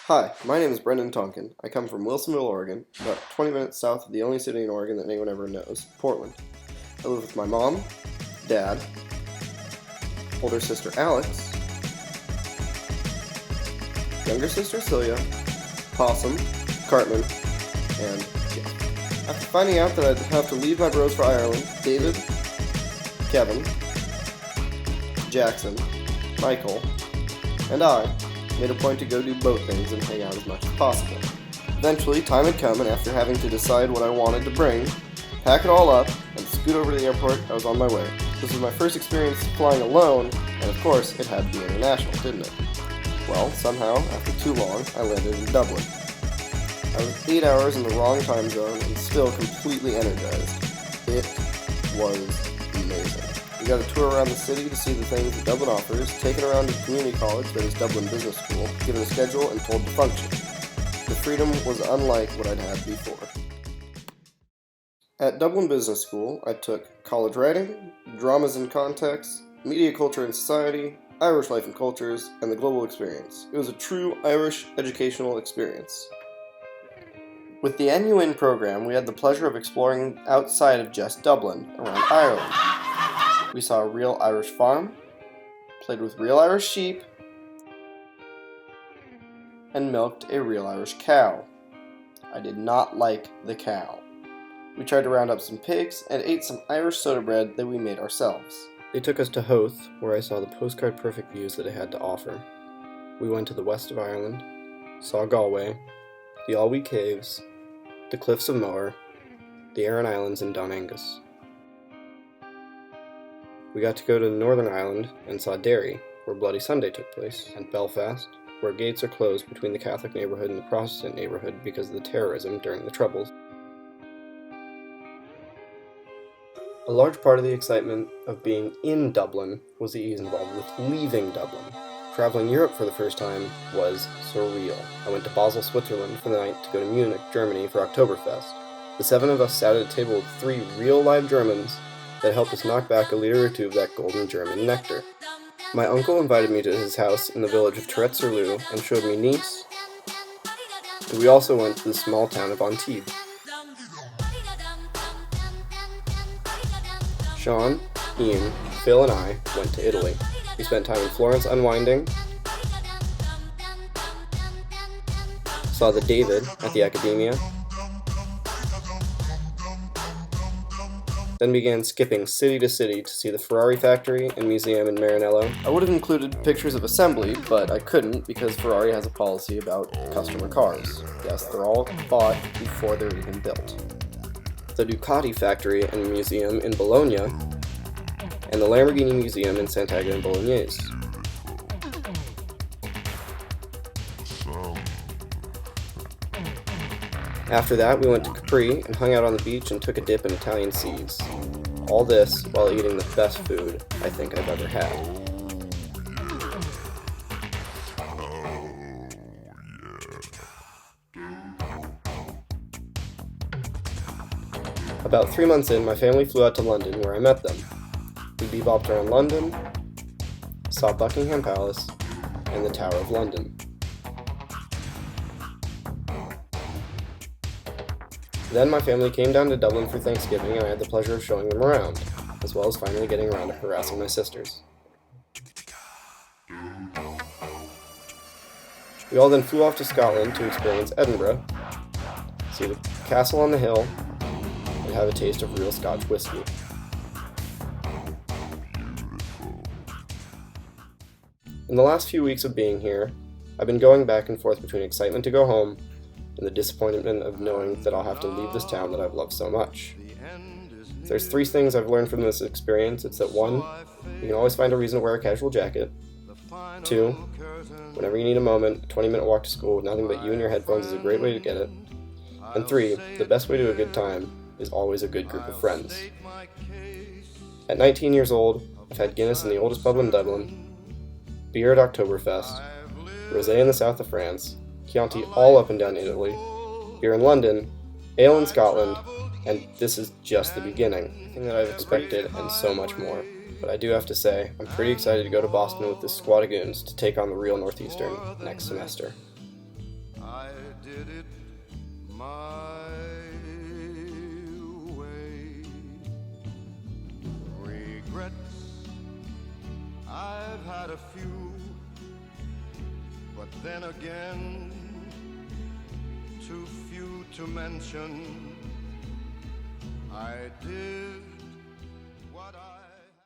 Hi, my name is Brendan Tonkin. I come from Wilsonville, Oregon, about 20 minutes south of the only city in Oregon that anyone ever knows, Portland. I live with my mom, dad, older sister Alex, younger sister Celia, Possum, Cartman, and Jeff. After finding out that I'd have to leave my bros for Ireland, David, Kevin, Jackson, Michael, and I made a point to go do boat things and hang out as much as possible. Eventually, time had come, and after having to decide what I wanted to bring, pack it all up, and scoot over to the airport, I was on my way. This was my first experience flying alone, and of course, it had to be international, didn't it? Well, somehow, after too long, I landed in Dublin. I was 8 hours in the wrong time zone and still completely energized. It was amazing. We got a tour around the city to see the things that Dublin offers, taken around to community college, that is Dublin Business School, given a schedule and told to function. The freedom was unlike what I'd had before. At Dublin Business School, I took college writing, dramas and context, media culture and society, Irish life and cultures, and the global experience. It was a true Irish educational experience. With the NUin program, we had the pleasure of exploring outside of just Dublin, around Ireland. We saw a real Irish farm, played with real Irish sheep, and milked a real Irish cow. I did not like the cow. We tried to round up some pigs and ate some Irish soda bread that we made ourselves. They took us to Howth, where I saw the postcard perfect views that it had to offer. We went to the west of Ireland, saw Galway, the Alwee Caves, the Cliffs of Moher, the Aran Islands, and Don Angus. We got to go to Northern Ireland and saw Derry, where Bloody Sunday took place, and Belfast, where gates are closed between the Catholic neighborhood and the Protestant neighborhood because of the terrorism during the Troubles. A large part of the excitement of being in Dublin was the ease involved with leaving Dublin. Traveling Europe for the first time was surreal. I went to Basel, Switzerland for the night to go to Munich, Germany for Oktoberfest. The 7 of us sat at a table with 3 real live Germans that helped us knock back a liter or 2 of that golden German nectar. My uncle invited me to his house in the village of Tourette-sur-Loup and showed me Nice, and we also went to the small town of Antibes. Sean, Ian, Phil, and I went to Italy. We spent time in Florence unwinding, saw the David at the Accademia, then began skipping city to city to see the Ferrari factory and museum in Maranello. I would have included pictures of assembly, but I couldn't because Ferrari has a policy about customer cars. Yes, they're all bought before they're even built. The Ducati factory and museum in Bologna, and the Lamborghini Museum in Sant'Agata and Bolognese. After that, we went to Capri and hung out on the beach and took a dip in Italian seas. All this while eating the best food I think I've ever had. About 3 months in, my family flew out to London, where I met them. We bebopped around London, saw Buckingham Palace, and the Tower of London. Then my family came down to Dublin for Thanksgiving, and I had the pleasure of showing them around, as well as finally getting around to harassing my sisters. We all then flew off to Scotland to experience Edinburgh, see the castle on the hill, and have a taste of real Scotch whiskey. In the last few weeks of being here, I've been going back and forth between excitement to go home and the disappointment of knowing that I'll have to leave this town that I've loved so much. If there's 3 things I've learned from this experience, it's that 1, you can always find a reason to wear a casual jacket. 2, whenever you need a moment, a 20-minute walk to school with nothing but you and your headphones is a great way to get it. And 3, the best way to a good time is always a good group of friends. At 19 years old, I've had Guinness in the oldest pub in Dublin, beer at Oktoberfest, rosé in the south of France, Chianti all up and down Italy, beer in London, ale in Scotland, and this is just the beginning. Everything that I've expected and so much more. But I do have to say, I'm pretty excited to go to Boston with this squad of goons to take on the real Northeastern next semester. I did it my way. Regrets, I've had a few, but then again, too few to mention. I did